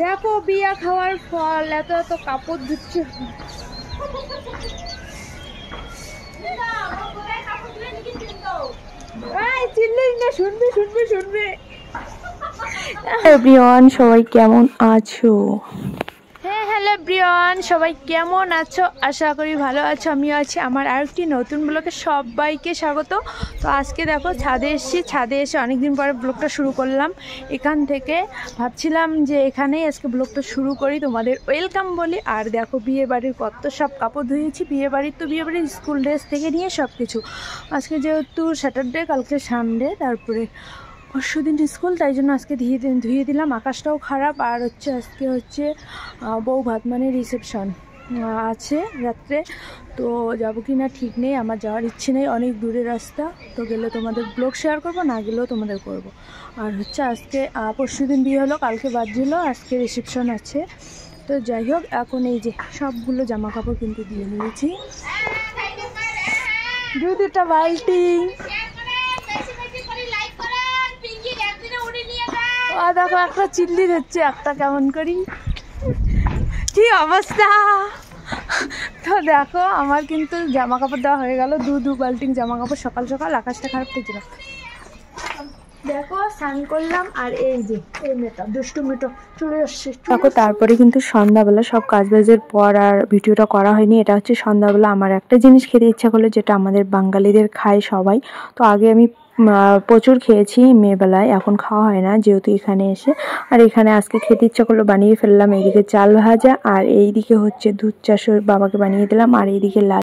দেখো বিয়া খাওয়ার ফল, এত এত কাপড় ধুচ্ছে। শুনবে। এভরিওয়ান, সবাই কেমন আছো? হ্যাঁ, হ্যালো এভরিওয়ান, সবাই কেমন আছো? আশা করি ভালো আছো, আমিও আছি। আমার আরেকটি নতুন ব্লগে সবাইকে স্বাগত। তো আজকে দেখো ছাদে এসেছি, ছাদে এসে অনেকদিন পরে ব্লগটা শুরু করলাম। এখান থেকে ভাবছিলাম যে এখানেই আজকে ব্লগটা শুরু করি, তোমাদের ওয়েলকাম বলি। আর দেখো বিয়ে বাড়ির কত সব কাপড় ধুয়েছি, বিয়ে বাড়ির স্কুল ড্রেস থেকে নিয়ে সব কিছু। আজকে যেহেতু স্যাটারডে, কালকে সানডে, তারপরে পরশুদিন স্কুল, তাই জন্য আজকে ধুয়ে দিলাম। আকাশটাও খারাপ, আর আজকে বউ ভাত মানে রিসেপশন আছে রাত্রে। তো যাবো কি না ঠিক নেই, আমার যাওয়ার ইচ্ছে নেই, অনেক দূরের রাস্তা। তো গেলে তোমাদের ব্লগ শেয়ার করবো, না গেলেও তোমাদের করব। আর আজকে পরশুদিন বিয়ে হলো, কালকে বাদ দিল, আজকে রিসেপশন আছে। তো যাই হোক, এখন এই যে সবগুলো জামা কাপড় কিন্তু দিয়ে নিয়েছি। দুটা বালতি, দেখো একটা চিল্লি দিচ্ছে, একটা কেমন করি, কি অবস্থা। তো দেখো আমার কিন্তু জামা কাপড় দেওয়া হয়ে গেল, দু বাল্টি জামা কাপড়। সকাল সকাল আকাশটা খারাপ থেকে দেখো স্নান করলাম। আর এই যে এই মেয়েটা দুষ্টু মেয়েটা চলে আসছে। দেখো তারপরে কিন্তু সন্ধ্যাবেলা সব কাজবাজের পর আর ভিডিওটা করা হয়নি। এটা হচ্ছে সন্ধ্যাবেলা আমার একটা জিনিস খেতে ইচ্ছা করলো, যেটা আমাদের বাঙালিদের খায় সবাই। তো আগে আমি প্রচুর খেয়েছি মেয়েবেলায়, এখন খাওয়া হয় না যেহেতু এখানে এসে। আর এখানে আজকে খেতে ইচ্ছা করলো, বানিয়ে ফেললাম। এইদিকে চাল ভাজা, আর এইদিকে হচ্ছে দুধ চা বাবাকে বানিয়ে দিলাম, আর এইদিকে লাল